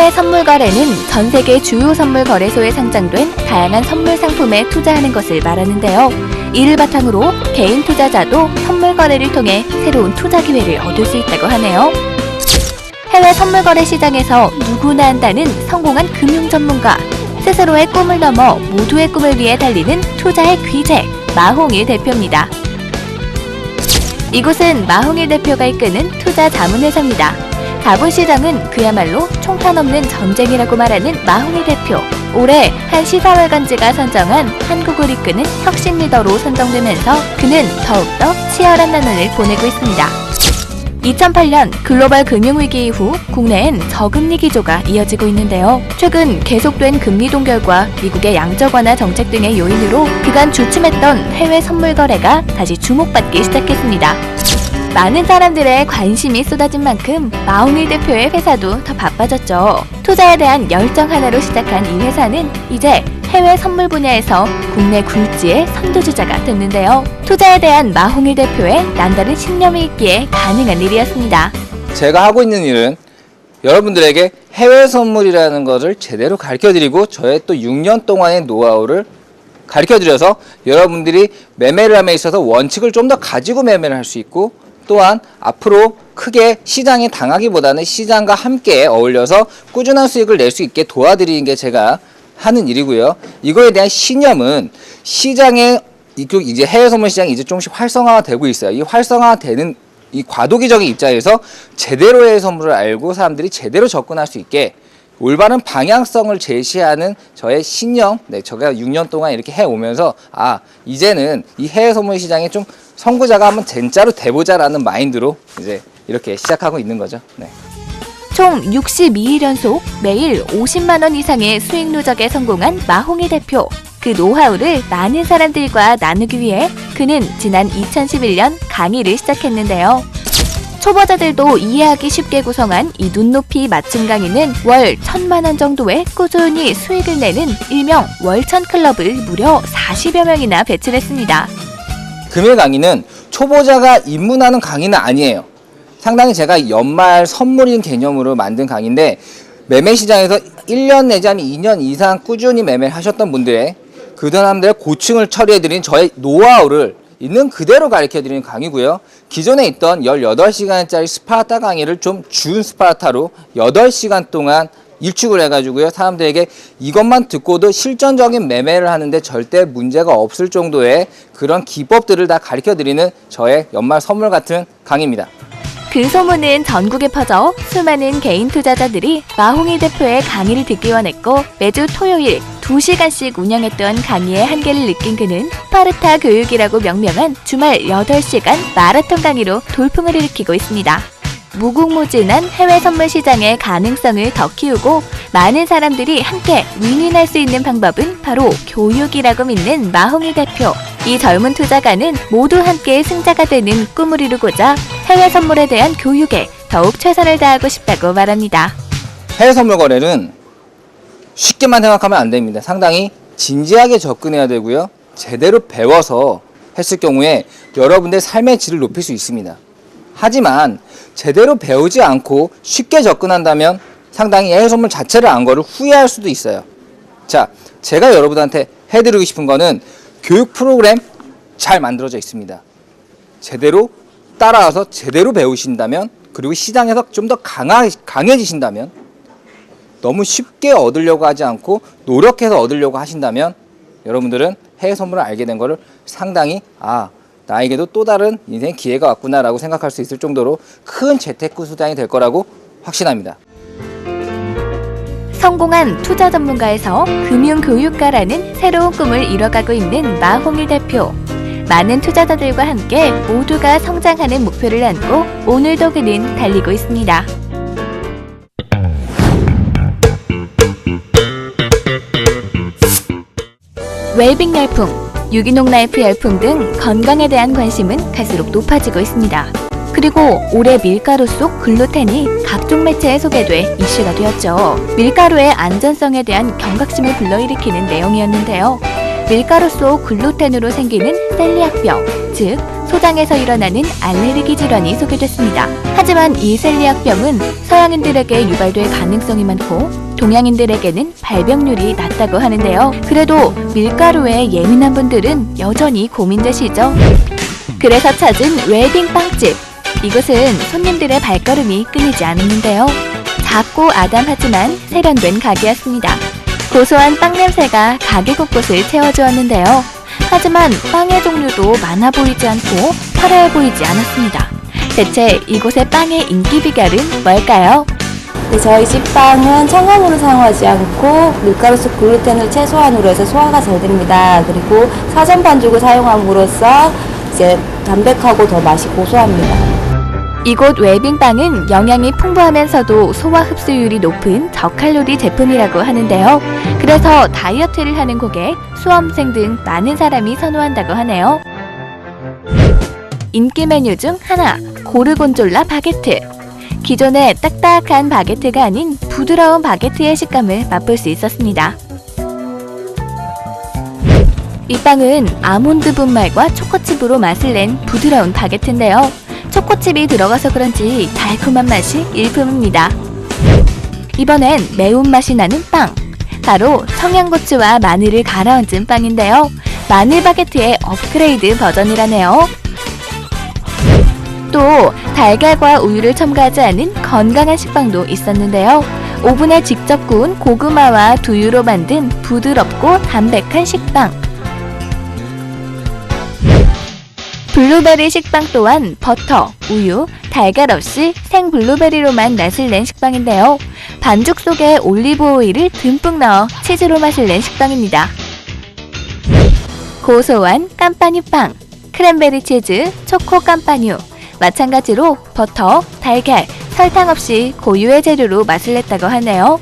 해외 선물 거래는 전 세계 주요 선물 거래소에 상장된 다양한 선물 상품에 투자하는 것을 말하는데요. 이를 바탕으로 개인 투자자도 선물 거래를 통해 새로운 투자 기회를 얻을 수 있다고 하네요. 해외 선물 거래 시장에서 누구나 한다는 성공한 금융 전문가, 스스로의 꿈을 넘어 모두의 꿈을 위해 달리는 투자의 귀재, 마홍일 대표입니다. 이곳은 마홍일 대표가 이끄는 투자 자문회사입니다. 자본시장은 그야말로 총탄 없는 전쟁이라고 말하는 마홍일 대표. 올해 한 시사월간지가 선정한 한국을 이끄는 혁신 리더로 선정되면서 그는 더욱더 치열한 나날을 보내고 있습니다. 2008년 글로벌 금융위기 이후 국내엔 저금리 기조가 이어지고 있는데요. 최근 계속된 금리 동결과 미국의 양적 완화 정책 등의 요인으로 그간 주춤했던 해외 선물 거래가 다시 주목받기 시작했습니다. 많은 사람들의 관심이 쏟아진 만큼 마홍일 대표의 회사도 더 바빠졌죠. 투자에 대한 열정 하나로 시작한 이 회사는 이제 해외 선물 분야에서 국내 굴지의 선두주자가 됐는데요. 투자에 대한 마홍일 대표의 남다른 신념이 있기에 가능한 일이었습니다. 제가 하고 있는 일은 여러분들에게 해외 선물이라는 것을 제대로 가르쳐드리고 저의 또 6년 동안의 노하우를 가르쳐드려서 여러분들이 매매를 함에 있어서 원칙을 좀 더 가지고 매매를 할 수 있고, 또한 앞으로 크게 시장에 당하기보다는 시장과 함께 어울려서 꾸준한 수익을 낼 수 있게 도와드리는 게 제가 하는 일이고요. 이거에 대한 신념은 시장에 이제 해외 선물 시장이 이제 조금씩 활성화되고 있어요. 이 활성화되는 이 과도기적인 입장에서 제대로의 선물을 알고 사람들이 제대로 접근할 수 있게 올바른 방향성을 제시하는 저의 신념, 제가 6년 동안 이렇게 해오면서 이제는 이 해외 선물 시장에 좀 선구자가 한번 진짜로 돼보자라는 마인드로 이제 이렇게 시작하고 있는 거죠. 네. 총 62일 연속 매일 50만 원 이상의 수익 누적에 성공한 마홍일 대표. 그 노하우를 많은 사람들과 나누기 위해 그는 지난 2011년 강의를 시작했는데요. 초보자들도 이해하기 쉽게 구성한 이 눈높이 맞춤 강의는 월 1,000만 원 정도의 꾸준히 수익을 내는 일명 월천 클럽을 무려 40여 명이나 배출했습니다. 금일 강의는 초보자가 입문하는 강의는 아니에요. 상당히 제가 연말 선물인 개념으로 만든 강의인데, 매매 시장에서 1년 내지하면 2년 이상 꾸준히 매매를 하셨던 분들의 그 사람들의 고충을 처리해드리는 저의 노하우를 있는 그대로 가르쳐드리는 강의고요. 기존에 있던 18시간짜리 스파르타 강의를 좀 준 스파르타로 8시간 동안 일축을 해가지고요. 사람들에게 이것만 듣고도 실전적인 매매를 하는데 절대 문제가 없을 정도의 그런 기법들을 다 가르쳐드리는 저의 연말 선물 같은 강의입니다. 그 소문은 전국에 퍼져 수많은 개인 투자자들이 마홍일 대표의 강의를 듣기 원했고, 매주 토요일 2시간씩 운영했던 강의의 한계를 느낀 그는 스파르타 교육이라고 명명한 주말 8시간 마라톤 강의로 돌풍을 일으키고 있습니다. 무궁무진한 해외 선물 시장의 가능성을 더 키우고 많은 사람들이 함께 윈윈할 수 있는 방법은 바로 교육이라고 믿는 마홍일 대표. 이 젊은 투자가는 모두 함께 승자가 되는 꿈을 이루고자 해외 선물에 대한 교육에 더욱 최선을 다하고 싶다고 말합니다. 해외 선물 거래는 쉽게만 생각하면 안 됩니다. 상당히 진지하게 접근해야 되고요. 제대로 배워서 했을 경우에 여러분들의 삶의 질을 높일 수 있습니다. 하지만 제대로 배우지 않고 쉽게 접근한다면 상당히 해외 선물 자체를 안 거를 후회할 수도 있어요. 자, 제가 여러분한테 해드리고 싶은 거는 교육 프로그램 잘 만들어져 있습니다. 제대로 따라와서 제대로 배우신다면, 그리고 시장에서 좀 더 강해지신다면, 너무 쉽게 얻으려고 하지 않고 노력해서 얻으려고 하신다면 여러분들은 해외 선물을 알게 된 거를 상당히 나에게도 또 다른 인생 기회가 왔구나라고 생각할 수 있을 정도로 큰 재테크 수단이 될 거라고 확신합니다. 성공한 투자 전문가에서 금융교육가라는 새로운 꿈을 이뤄가고 있는 마홍일 대표. 많은 투자자들과 함께 모두가 성장하는 목표를 안고 오늘도 그는 달리고 있습니다. 웰빙 열풍, 유기농 라이프 열풍 등 건강에 대한 관심은 갈수록 높아지고 있습니다. 그리고 올해 밀가루 속 글루텐이 각종 매체에 소개돼 이슈가 되었죠. 밀가루의 안전성에 대한 경각심을 불러일으키는 내용이었는데요. 밀가루 속 글루텐으로 생기는 셀리악병, 즉 소장에서 일어나는 알레르기 질환이 소개됐습니다. 하지만 이 셀리악병은 서양인들에게 유발될 가능성이 많고 동양인들에게는 발병률이 낮다고 하는데요. 그래도 밀가루에 예민한 분들은 여전히 고민되시죠? 그래서 찾은 웰빙 빵집. 이곳은 손님들의 발걸음이 끊이지 않았는데요. 작고 아담하지만 세련된 가게였습니다. 고소한 빵 냄새가 가게 곳곳을 채워주었는데요. 하지만 빵의 종류도 많아 보이지 않고 화려해 보이지 않았습니다. 대체 이곳의 빵의 인기 비결은 뭘까요? 네, 저희 집 빵은 첨가물을 사용하지 않고 밀가루 속 글루텐을 최소한으로 해서 소화가 잘 됩니다. 그리고 사전 반죽을 사용함으로써 이제 담백하고 더 맛이 고소합니다. 이곳 웰빙빵은 영양이 풍부하면서도 소화 흡수율이 높은 저칼로리 제품이라고 하는데요. 그래서 다이어트를 하는 고객, 수험생 등 많은 사람이 선호한다고 하네요. 인기 메뉴 중 하나, 고르곤졸라 바게트. 기존의 딱딱한 바게트가 아닌 부드러운 바게트의 식감을 맛볼 수 있었습니다. 이 빵은 아몬드 분말과 초코칩으로 맛을 낸 부드러운 바게트인데요. 초코칩이 들어가서 그런지 달콤한 맛이 일품입니다. 이번엔 매운맛이 나는 빵. 바로 청양고추와 마늘을 갈아 얹은 빵인데요. 마늘 바게트의 업그레이드 버전이라네요. 또 달걀과 우유를 첨가하지 않은 건강한 식빵도 있었는데요. 오븐에 직접 구운 고구마와 두유로 만든 부드럽고 담백한 식빵. 블루베리 식빵 또한 버터, 우유, 달걀 없이 생 블루베리로만 맛을 낸 식빵인데요. 반죽 속에 올리브 오일을 듬뿍 넣어 치즈로 맛을 낸 식빵입니다. 고소한 깜빠뉴빵, 크랜베리 치즈, 초코 깜빠뉴. 마찬가지로 버터, 달걀, 설탕 없이 고유의 재료로 맛을 냈다고 하네요.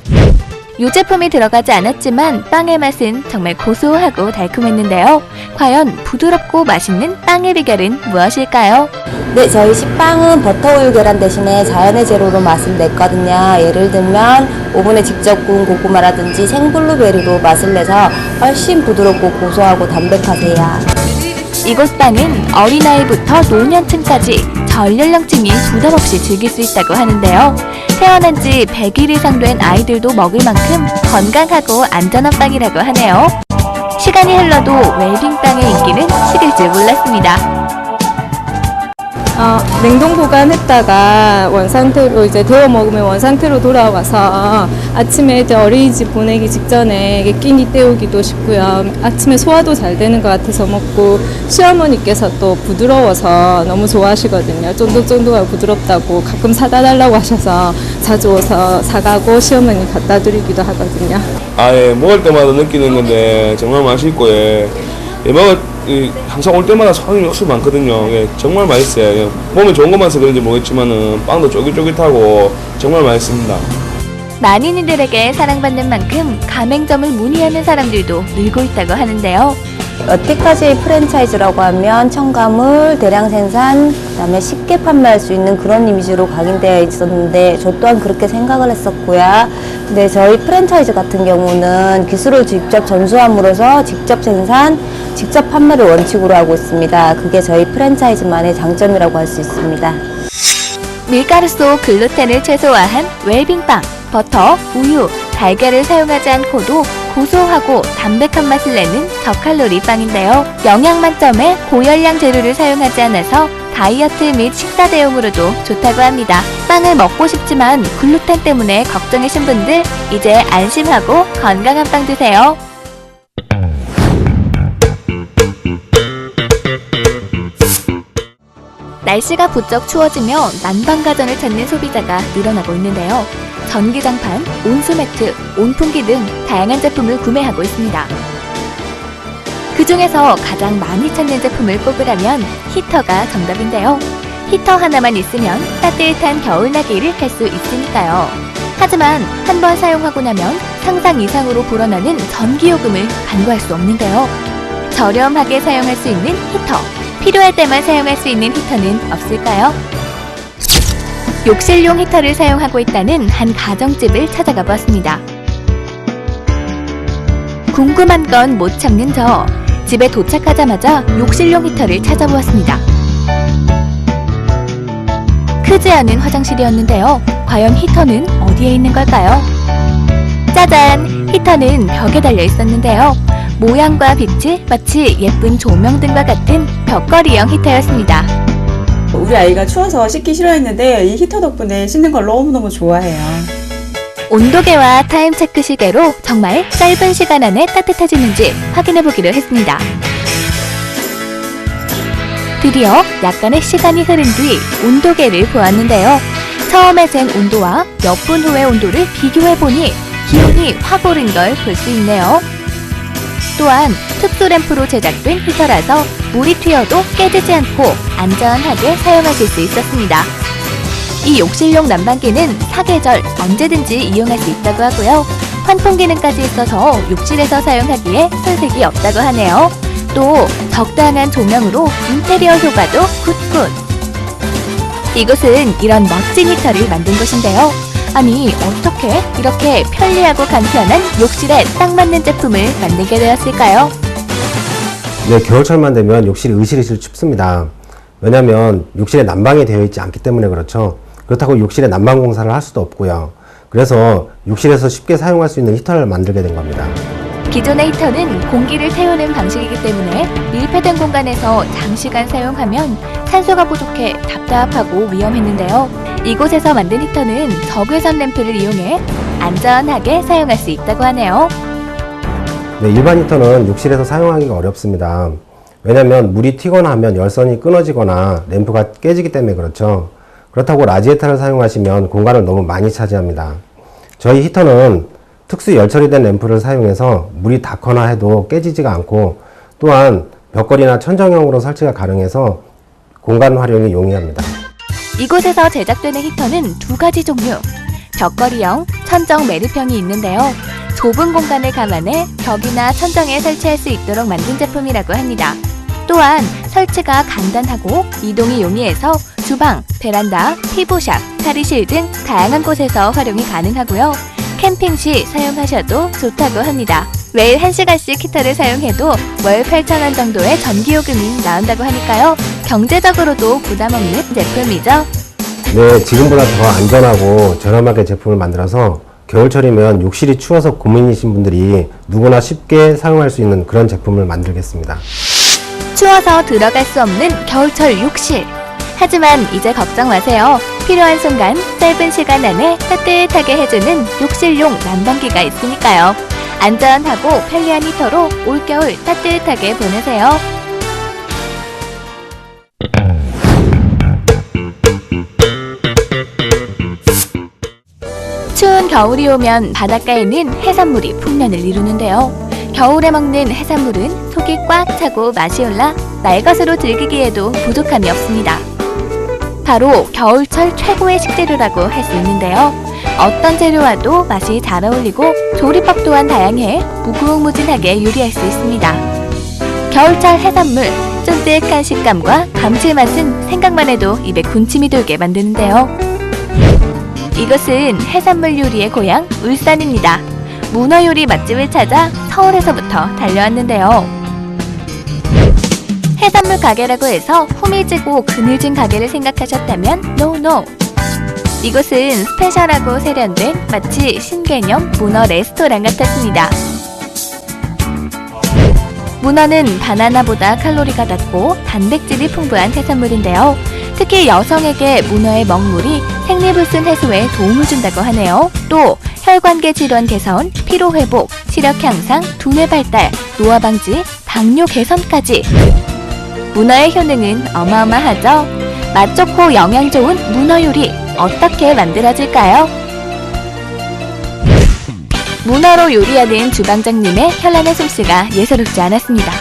이 제품이 들어가지 않았지만 빵의 맛은 정말 고소하고 달콤했는데요. 과연 부드럽고 맛있는 빵의 비결은 무엇일까요? 네, 저희 식빵은 버터우유 계란 대신에 자연의 재료로 맛을 냈거든요. 예를 들면 오븐에 직접 구운 고구마라든지 생블루베리로 맛을 내서 훨씬 부드럽고 고소하고 담백하세요. 이곳 빵은 어린아이부터 노년층까지 전 연령층이 부담없이 즐길 수 있다고 하는데요. 태어난 지 100일 이상 된 아이들도 먹을 만큼 건강하고 안전한 빵이라고 하네요. 시간이 흘러도 웰빙빵의 인기는 식을 줄 몰랐습니다. 냉동 보관했다가 원상태로 이제 데워 먹으면 원상태로 돌아와서 아침에 이제 어린이집 보내기 직전에 이게 끼니 때우기도 쉽고요. 아침에 소화도 잘 되는 것 같아서 먹고 시어머니께서 또 부드러워서 너무 좋아하시거든요. 쫀득쫀득하고 부드럽다고 가끔 사다 달라고 하셔서 자주 오서 사가고 시어머니 갖다 드리기도 하거든요. 예, 먹을 때마다 느끼는 건데 정말 맛있고 항상 올 때마다 손님이 역수 많거든요. 정말 맛있어요. 몸에 좋은 것만 서 그런지 모르겠지만은 빵도 쫄깃쫄깃하고 정말 맛있습니다. 많은 이들에게 사랑받는 만큼 가맹점을 문의하는 사람들도 늘고 있다고 하는데요. 여태까지 프랜차이즈라고 하면 첨가물, 대량 생산, 그다음에 쉽게 판매할 수 있는 그런 이미지로 각인되어 있었는데 저 또한 그렇게 생각을 했었고요. 근데 저희 프랜차이즈 같은 경우는 기술을 직접 전수함으로써 직접 생산, 직접 판매를 원칙으로 하고 있습니다. 그게 저희 프랜차이즈만의 장점이라고 할 수 있습니다. 밀가루 속 글루텐을 최소화한 웰빙빵, 버터, 우유, 달걀을 사용하지 않고도 고소하고 담백한 맛을 내는 저칼로리 빵인데요. 영양 만점의 고열량 재료를 사용하지 않아서 다이어트 및 식사 대용으로도 좋다고 합니다. 빵을 먹고 싶지만 글루텐 때문에 걱정이신 분들 이제 안심하고 건강한 빵 드세요. 날씨가 부쩍 추워지며 난방가전을 찾는 소비자가 늘어나고 있는데요. 전기장판, 온수매트, 온풍기 등 다양한 제품을 구매하고 있습니다. 그 중에서 가장 많이 찾는 제품을 꼽으라면 히터가 정답인데요. 히터 하나만 있으면 따뜻한 겨울나기를 할 수 있으니까요. 하지만 한번 사용하고 나면 상상 이상으로 불어나는 전기요금을 간과할 수 없는데요. 저렴하게 사용할 수 있는 히터, 필요할 때만 사용할 수 있는 히터는 없을까요? 욕실용 히터를 사용하고 있다는 한 가정집을 찾아가 보았습니다. 궁금한 건 못 참는 저 집에 도착하자마자 욕실용 히터를 찾아보았습니다. 크지 않은 화장실이었는데요. 과연 히터는 어디에 있는 걸까요? 짜잔! 히터는 벽에 달려 있었는데요. 모양과 빛이 마치 예쁜 조명등과 같은 벽걸이형 히터였습니다. 우리 아이가 추워서 씻기 싫어했는데 이 히터 덕분에 씻는 걸 너무너무 좋아해요. 온도계와 타임체크 시계로 정말 짧은 시간 안에 따뜻해지는지 확인해보기로 했습니다. 드디어 약간의 시간이 흐른 뒤 온도계를 보았는데요. 처음에 잰 온도와 몇 분 후의 온도를 비교해보니 기온이 확 오른 걸 볼 수 있네요. 또한 특수 램프로 제작된 히터라서 물이 튀어도 깨지지 않고 안전하게 사용하실 수 있었습니다. 이 욕실용 난방기는 사계절 언제든지 이용할 수 있다고 하고요. 환풍 기능까지 있어서 욕실에서 사용하기에 손색이 없다고 하네요. 또 적당한 조명으로 인테리어 효과도 굿굿. 이곳은 이런 멋진 히터를 만든 곳인데요. 아니 어떻게 이렇게 편리하고 간편한 욕실에 딱 맞는 제품을 만들게 되었을까요? 네, 겨울철만 되면 욕실이 으실으실 춥습니다. 왜냐하면 욕실에 난방이 되어 있지 않기 때문에 그렇죠. 그렇다고 욕실에 난방 공사를 할 수도 없고요. 그래서 욕실에서 쉽게 사용할 수 있는 히터를 만들게 된 겁니다. 기존의 히터는 공기를 태우는 방식이기 때문에 밀폐된 공간에서 장시간 사용하면 산소가 부족해 답답하고 위험했는데요. 이곳에서 만든 히터는 적외선 램프를 이용해 안전하게 사용할 수 있다고 하네요. 네, 일반 히터는 욕실에서 사용하기가 어렵습니다. 왜냐하면 물이 튀거나 하면 열선이 끊어지거나 램프가 깨지기 때문에 그렇죠. 그렇다고 라지에타를 사용하시면 공간을 너무 많이 차지합니다. 저희 히터는 특수 열 처리된 램프를 사용해서 물이 닿거나 해도 깨지지가 않고 또한 벽걸이나 천정형으로 설치가 가능해서 공간 활용이 용이합니다. 이곳에서 제작되는 히터는 두 가지 종류, 벽걸이형, 천정 매립형이 있는데요. 좁은 공간을 감안해 벽이나 천정에 설치할 수 있도록 만든 제품이라고 합니다. 또한 설치가 간단하고 이동이 용이해서 주방, 베란다, 피부샵, 탈의실 등 다양한 곳에서 활용이 가능하고요. 캠핑 시 사용하셔도 좋다고 합니다. 매일 1시간씩 히터를 사용해도 월 8,000원 정도의 전기요금이 나온다고 하니까요. 경제적으로도 부담 없는 제품이죠. 네, 지금보다 더 안전하고 저렴하게 제품을 만들어서 겨울철이면 욕실이 추워서 고민이신 분들이 누구나 쉽게 사용할 수 있는 그런 제품을 만들겠습니다. 추워서 들어갈 수 없는 겨울철 욕실. 하지만 이제 걱정 마세요. 필요한 순간 짧은 시간 안에 따뜻하게 해주는 욕실용 난방기가 있으니까요. 안전하고 편리한 히터로 올겨울 따뜻하게 보내세요. 추운 겨울이 오면 바닷가에는 해산물이 풍년을 이루는데요. 겨울에 먹는 해산물은 속이 꽉 차고 맛이 올라 날것으로 즐기기에도 부족함이 없습니다. 바로 겨울철 최고의 식재료라고 할 수 있는데요. 어떤 재료와도 맛이 잘 어울리고 조리법 또한 다양해 무궁무진하게 요리할 수 있습니다. 겨울철 해산물, 쫀득한 식감과 감칠맛은 생각만 해도 입에 군침이 돌게 만드는데요. 이것은 해산물 요리의 고향 울산입니다. 문어 요리 맛집을 찾아 서울에서부터 달려왔는데요. 해산물 가게라고 해서 후미지고 그늘진 가게를 생각하셨다면 노. 이곳은 스페셜하고 세련된 마치 신개념 문어 레스토랑 같았습니다. 문어는 바나나보다 칼로리가 낮고 단백질이 풍부한 해산물인데요. 특히 여성에게 문어의 먹물이 생리불순 해소에 도움을 준다고 하네요. 또 혈관계 질환 개선, 피로 회복, 시력 향상, 두뇌 발달, 노화 방지, 당뇨 개선까지. 문어의 효능은 어마어마하죠. 맛 좋고 영양 좋은 문어 요리 어떻게 만들어질까요? 문어로 요리하는 주방장님의 현란한 솜씨가 예사롭지 않았습니다.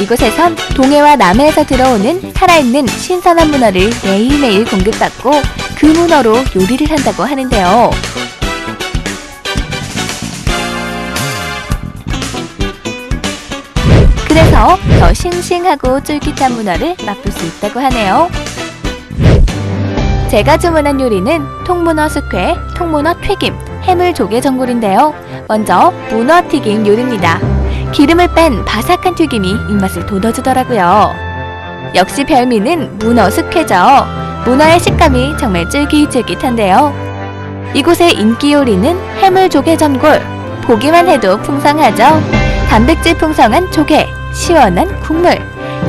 이곳에선 동해와 남해에서 들어오는 살아있는 신선한 문어를 매일매일 공급받고 그 문어로 요리를 한다고 하는데요. 그래서 더 싱싱하고 쫄깃한 문어를 맛볼 수 있다고 하네요. 제가 주문한 요리는 통문어 숙회, 통문어 튀김, 해물 조개 전골인데요. 먼저 문어 튀김 요리입니다. 기름을 뺀 바삭한 튀김이 입맛을 돋워주더라고요. 역시 별미는 문어 숙회죠. 문어의 식감이 정말 쫄깃쫄깃한데요. 이곳의 인기 요리는 해물조개 전골. 보기만 해도 풍성하죠. 단백질 풍성한 조개, 시원한 국물.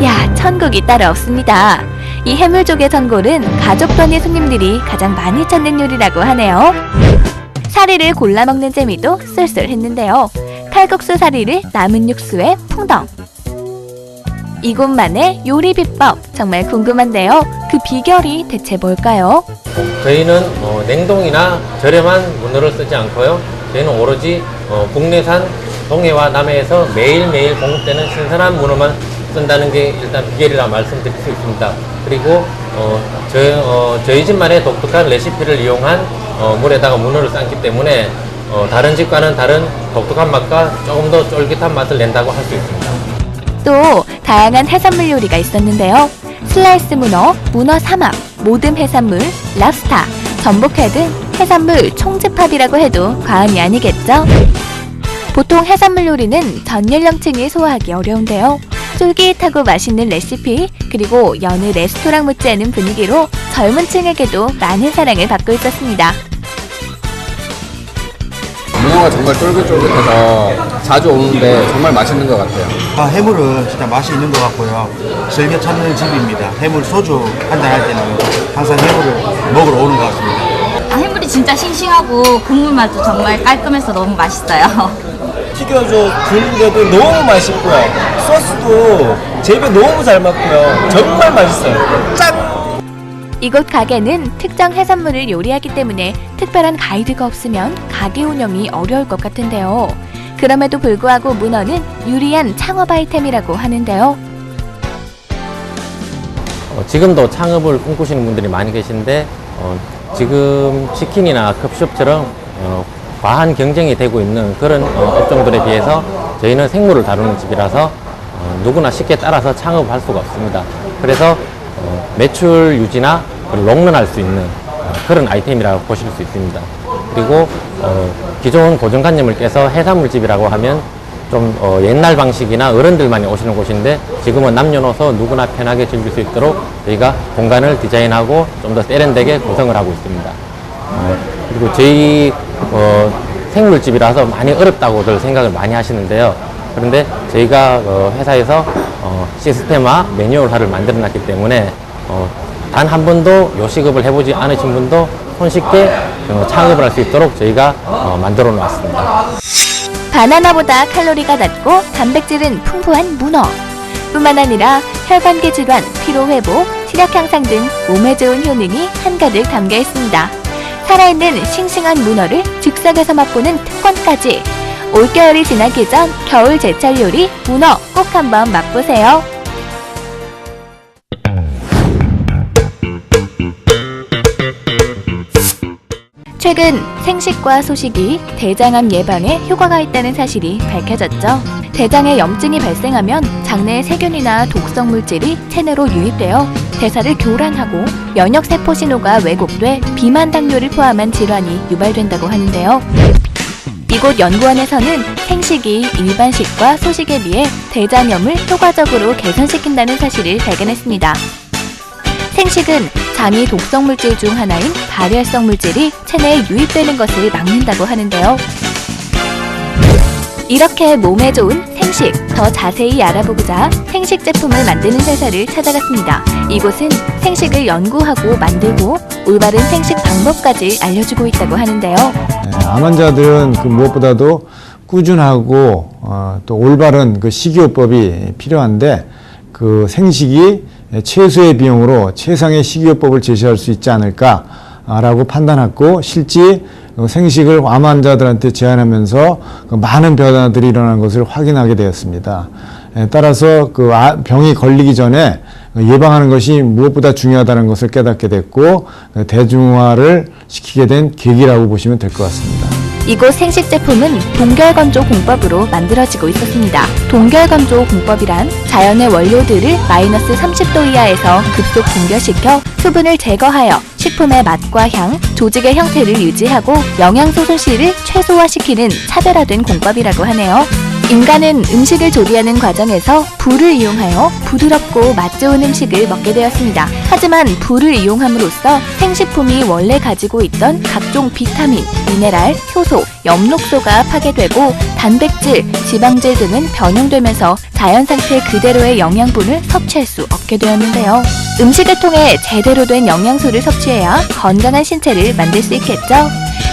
야, 천국이 따로 없습니다. 이 해물조개 전골은 가족 단위 손님들이 가장 많이 찾는 요리라고 하네요. 사리를 골라 먹는 재미도 쏠쏠했는데요. 칼국수 사리를 남은 육수에 풍덩. 이곳만의 요리 비법 정말 궁금한데요. 그 비결이 대체 뭘까요? 저희는 냉동이나 저렴한 문어를 쓰지 않고요. 저희는 오로지 국내산 동해와 남해에서 매일매일 공급되는 신선한 문어만 쓴다는 게 일단 비결이라 말씀드릴 수 있습니다. 그리고 저희 집만의 독특한 레시피를 이용한 물에다가 문어를 삶기 때문에 다른 집과는 다른 독특한 맛과 조금 더 쫄깃한 맛을 낸다고 할 수 있습니다. 또 다양한 해산물 요리가 있었는데요. 슬라이스 문어, 문어 삼합, 모듬 해산물, 랍스타, 전복회 등 해산물 총집합이라고 해도 과언이 아니겠죠? 보통 해산물 요리는 전 연령층이 소화하기 어려운데요. 쫄깃하고 맛있는 레시피, 그리고 여느 레스토랑 못지않은 분위기로 젊은 층에게도 많은 사랑을 받고 있었습니다. 문어가 정말 쫄깃쫄깃해서 자주 오는데 정말 맛있는 것 같아요. 해물은 진짜 맛이 있는 것 같고요. 즐겨 찾는 집입니다. 해물 소주 한잔 할 때는 항상 해물을 먹으러 오는 것 같습니다. 해물이 진짜 싱싱하고 국물 맛도 정말 깔끔해서 너무 맛있어요. 튀겨줘 주는데도 너무 맛있고요. 소스도 재배 너무 잘 맞고요. 정말 맛있어요. 짠! 이곳 가게는 특정 해산물을 요리하기 때문에 특별한 가이드가 없으면 가게 운영이 어려울 것 같은데요. 그럼에도 불구하고 문어는 유리한 창업 아이템이라고 하는데요. 지금도 창업을 꿈꾸시는 분들이 많이 계신데 지금 치킨이나 급식처럼 과한 경쟁이 되고 있는 그런 업종들에 비해서 저희는 생물을 다루는 집이라서 누구나 쉽게 따라서 창업할 수가 없습니다. 그래서 매출 유지나 롱런할 수 있는 그런 아이템이라고 보실 수 있습니다. 그리고 기존 고정관념을 깨서 해산물집이라고 하면 좀 옛날 방식이나 어른들만이 오시는 곳인데 지금은 남녀노소 누구나 편하게 즐길 수 있도록 저희가 공간을 디자인하고 좀 더 세련되게 구성을 하고 있습니다. 그리고 저희 생물집이라서 많이 어렵다고들 생각을 많이 하시는데요. 그런데 저희가 회사에서 시스템화 매뉴얼화를 만들어 놨기 때문에 단 한 번도 요식업을 해보지 않으신 분도 손쉽게 창업을 할 수 있도록 저희가 만들어 놓았습니다. 바나나보다 칼로리가 낮고 단백질은 풍부한 문어. 뿐만 아니라 혈관계 질환, 피로회복, 시력 향상 등 몸에 좋은 효능이 한가득 담겨 있습니다. 살아있는 싱싱한 문어를 즉석에서 맛보는 특권까지. 올겨울이 지나기 전 겨울 제철 요리 문어 꼭 한번 맛보세요. 최근 생식과 소식이 대장암 예방에 효과가 있다는 사실이 밝혀졌죠. 대장에 염증이 발생하면 장내의 세균이나 독성 물질이 체내로 유입되어 대사를 교란하고 면역세포 신호가 왜곡돼 비만 당뇨를 포함한 질환이 유발된다고 하는데요. 이곳 연구원에서는 생식이 일반식과 소식에 비해 대장염을 효과적으로 개선시킨다는 사실을 발견했습니다. 생식은 장이 독성 물질 중 하나인 발열성 물질이 체내에 유입되는 것을 막는다고 하는데요. 이렇게 몸에 좋은 생식, 더 자세히 알아보고자 생식 제품을 만드는 회사를 찾아갔습니다. 이곳은 생식을 연구하고 만들고 올바른 생식 방법까지 알려주고 있다고 하는데요. 암 환자들은 그 무엇보다도 꾸준하고 또 올바른 그 식이요법이 필요한데 그 생식이 최소의 비용으로 최상의 식이요법을 제시할 수 있지 않을까라고 판단했고 실제 생식을 암 환자들한테 제안하면서 많은 변화들이 일어나는 것을 확인하게 되었습니다. 따라서 그 병이 걸리기 전에 예방하는 것이 무엇보다 중요하다는 것을 깨닫게 됐고 대중화를 시키게 된 계기라고 보시면 될 것 같습니다. 이곳 생식 제품은 동결건조 공법으로 만들어지고 있었습니다. 동결건조 공법이란 자연의 원료들을 마이너스 30도 이하에서 급속 동결시켜 수분을 제거하여 식품의 맛과 향, 조직의 형태를 유지하고 영양소 손실을 최소화시키는 차별화된 공법이라고 하네요. 인간은 음식을 조리하는 과정에서 불을 이용하여 부드럽고 맛 좋은 음식을 먹게 되었습니다. 하지만 불을 이용함으로써 생식품이 원래 가지고 있던 각종 비타민, 미네랄, 효소, 엽록소가 파괴되고 단백질, 지방질 등은 변형되면서 자연 상태 그대로의 영양분을 섭취할 수 없게 되었는데요. 음식을 통해 제대로 된 영양소를 섭취해야 건강한 신체를 만들 수 있겠죠?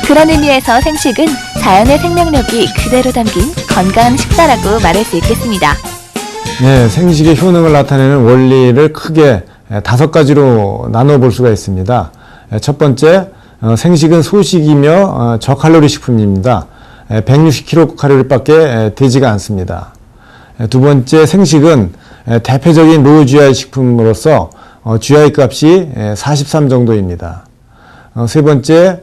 그런 의미에서 생식은 자연의 생명력이 그대로 담긴 건강한 식사라고 말할 수 있겠습니다. 네, 생식의 효능을 나타내는 원리를 크게 5가지로 나눠볼 수가 있습니다. 첫 번째, 생식은 소식이며 저칼로리 식품입니다. 160kcal밖에 되지가 않습니다. 두 번째, 생식은 대표적인 low GI 식품으로서 GI 값이 43 정도입니다. 세 번째,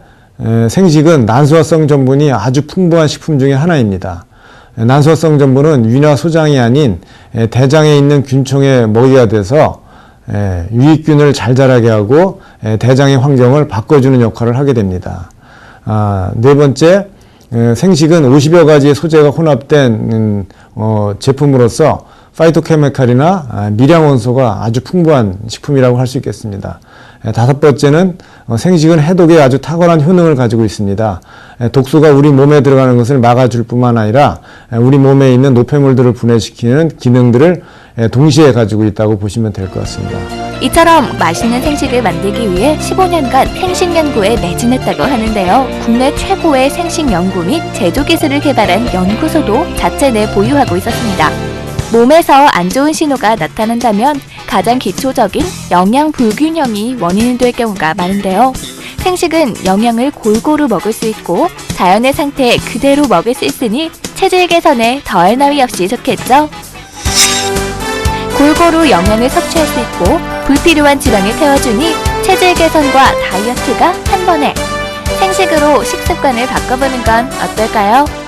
생식은 난소화성 전분이 아주 풍부한 식품 중에 하나입니다. 난소화성 전분은 위나 소장이 아닌 대장에 있는 균총의 먹이가 돼서 유익균을 잘 자라게 하고 대장의 환경을 바꿔주는 역할을 하게 됩니다. 네 번째, 생식은 50여 가지의 소재가 혼합된 제품으로서 파이토케미칼이나 미량원소가 아주 풍부한 식품이라고 할 수 있겠습니다. 다섯 번째는 생식은 해독에 아주 탁월한 효능을 가지고 있습니다. 독소가 우리 몸에 들어가는 것을 막아줄 뿐만 아니라 우리 몸에 있는 노폐물들을 분해시키는 기능들을 동시에 가지고 있다고 보시면 될 것 같습니다. 이처럼 맛있는 생식을 만들기 위해 15년간 생식 연구에 매진했다고 하는데요. 국내 최고의 생식 연구 및 제조 기술을 개발한 연구소도 자체 내 보유하고 있었습니다. 몸에서 안 좋은 신호가 나타난다면 가장 기초적인 영양 불균형이 원인이 될 경우가 많은데요. 생식은 영양을 골고루 먹을 수 있고 자연의 상태 그대로 먹을 수 있으니 체질 개선에 더할 나위 없이 좋겠죠? 골고루 영양을 섭취할 수 있고 불필요한 지방을 태워주니 체질 개선과 다이어트가 한 번에 생식으로 식습관을 바꿔보는 건 어떨까요?